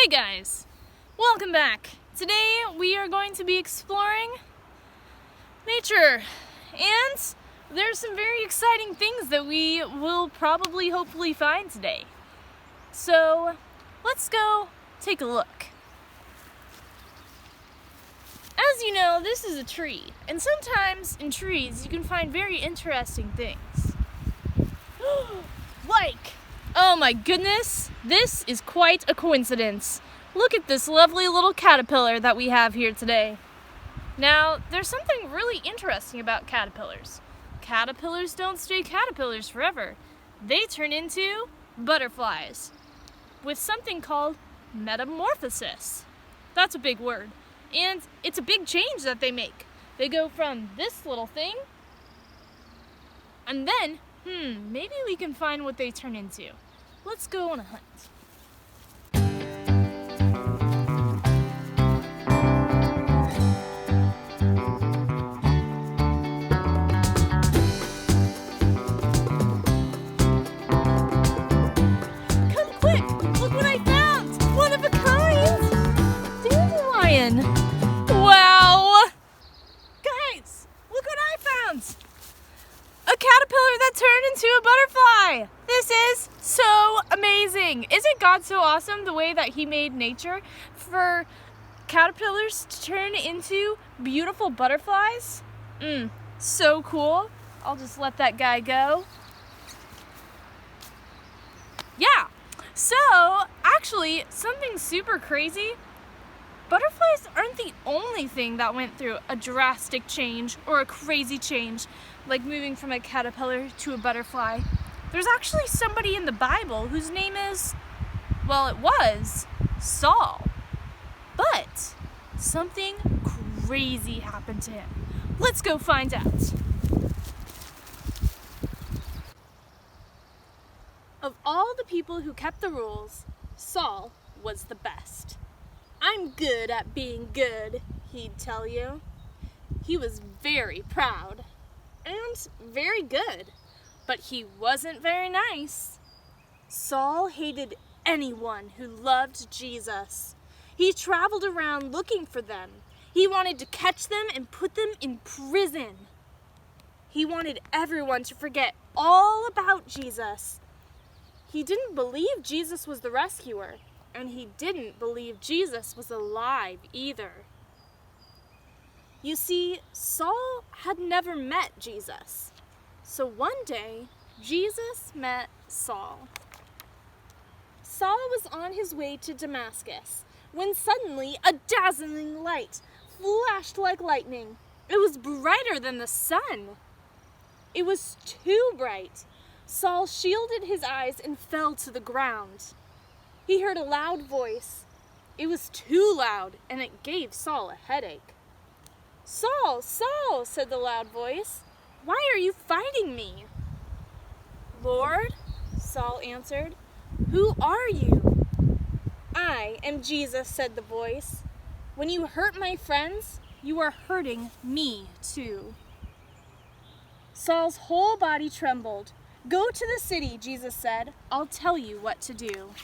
Hey guys, welcome back. Today we are going to be exploring nature, and there's some very exciting things that we will probably hopefully find today. So let's go take a look. As you know, this is a tree, and sometimes in trees you can find very interesting things. Oh my goodness, this is quite a coincidence. Look at this lovely little caterpillar that we have here today. Now, there's something really interesting about caterpillars. Caterpillars don't stay caterpillars forever. They turn into butterflies with something called metamorphosis. That's a big word. And it's a big change that they make. They go from this little thing, and then, maybe we can find what they turn into. Let's go on a hunt. Come quick! Look what I found! One of a kind! Dandelion! Wow! Guys, look what I found! A caterpillar that turned into a butterfly! This is so amazing! Isn't God so awesome the way that He made nature for caterpillars to turn into beautiful butterflies? So cool. I'll just let that guy go. Yeah, so actually something super crazy. Butterflies aren't the only thing that went through a drastic change or a crazy change, like moving from a caterpillar to a butterfly. There's actually somebody in the Bible whose name is, it was Saul. But something crazy happened to him. Let's go find out. Of all the people who kept the rules, Saul was the best. "I'm good at being good," he'd tell you. He was very proud and very good, but he wasn't very nice. Saul hated anyone who loved Jesus. He traveled around looking for them. He wanted to catch them and put them in prison. He wanted everyone to forget all about Jesus. He didn't believe Jesus was the rescuer, and he didn't believe Jesus was alive either. You see, Saul had never met Jesus. So one day, Jesus met Saul. Saul was on his way to Damascus when suddenly a dazzling light flashed like lightning. It was brighter than the sun. It was too bright. Saul shielded his eyes and fell to the ground. He heard a loud voice. It was too loud, and it gave Saul a headache. "Saul, Saul," said the loud voice, "why are you fighting me?" "Lord," Saul answered, "who are you?" "I am Jesus," said the voice. "When you hurt my friends, you are hurting me too." Saul's whole body trembled. "Go to the city," Jesus said. "I'll tell you what to do."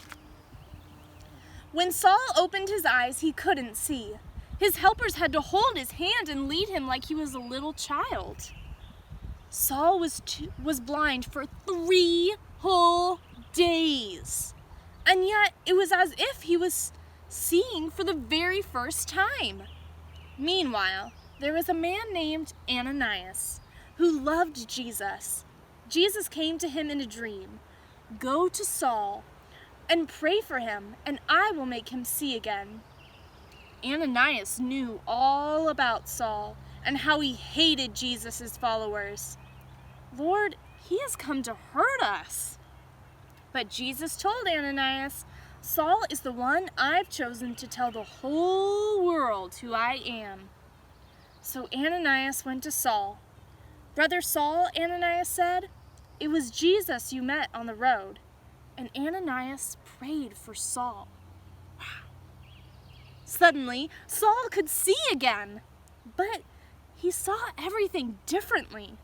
When Saul opened his eyes, he couldn't see. His helpers had to hold his hand and lead him like he was a little child. Saul was blind for 3 whole days. And yet it was as if he was seeing for the very first time. Meanwhile, there was a man named Ananias who loved Jesus. Jesus came to him in a dream. "Go to Saul and pray for him, and I will make him see again." Ananias knew all about Saul and how he hated Jesus' followers. "Lord, he has come to hurt us." But Jesus told Ananias, "Saul is the one I've chosen to tell the whole world who I am." So Ananias went to Saul. "Brother Saul," Ananias said, "it was Jesus you met on the road." And Ananias prayed for Saul. Wow. Suddenly, Saul could see again, but he saw everything differently.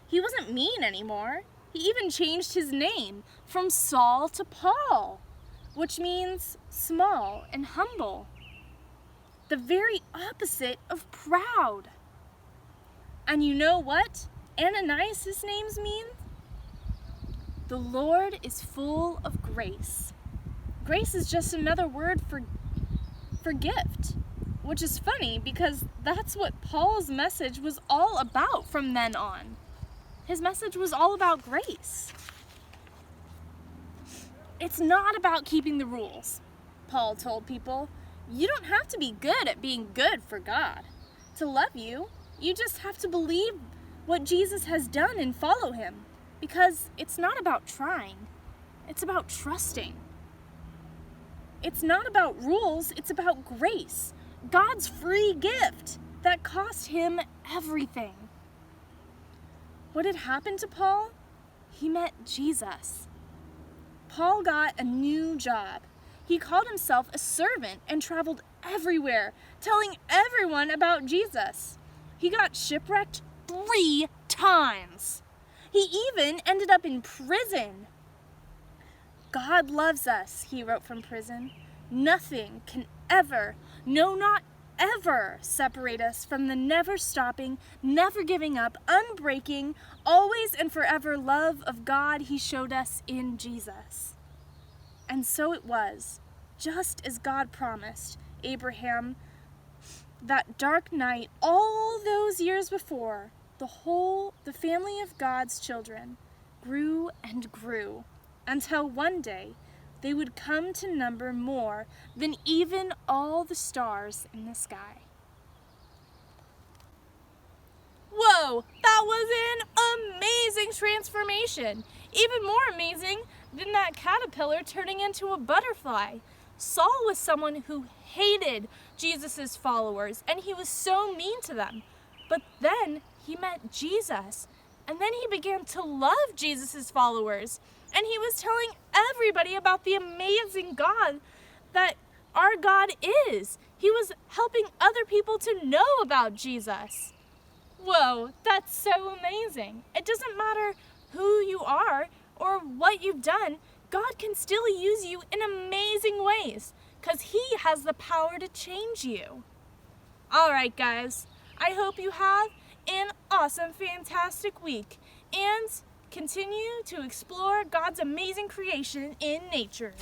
He wasn't mean anymore. He even changed his name from Saul to Paul. which means small and humble. The very opposite of proud. And you know what Ananias' names mean? The Lord is full of grace. Grace is just another word for gift, which is funny because that's what Paul's message was all about from then on. His message was all about grace. It's not about keeping the rules, Paul told people. You don't have to be good at being good for God. To love you, you just have to believe what Jesus has done and follow him. Because it's not about trying, it's about trusting. It's not about rules, it's about grace. God's free gift that cost him everything. What had happened to Paul? He met Jesus. Paul got a new job. He called himself a servant and traveled everywhere, telling everyone about Jesus. He got shipwrecked 3 times. He even ended up in prison. God loves us, he wrote from prison. Nothing can ever, no, not ever, separate us from the never stopping, never giving up, unbreaking, always and forever love of God he showed us in Jesus. And so it was, just as God promised Abraham that dark night all those years before. The family of God's children grew and grew until one day they would come to number more than even all the stars in the sky. Whoa, that was an amazing transformation. Even more amazing than that caterpillar turning into a butterfly. Saul was someone who hated Jesus' followers, and he was so mean to them. But then he met Jesus, and then he began to love Jesus' followers, and he was telling everybody about the amazing God that our God is. He was helping other people to know about Jesus. Whoa, that's so amazing. It doesn't matter who you are or what you've done, God can still use you in amazing ways because he has the power to change you. All right, guys, I hope you have an awesome, fantastic week and continue to explore God's amazing creation in nature.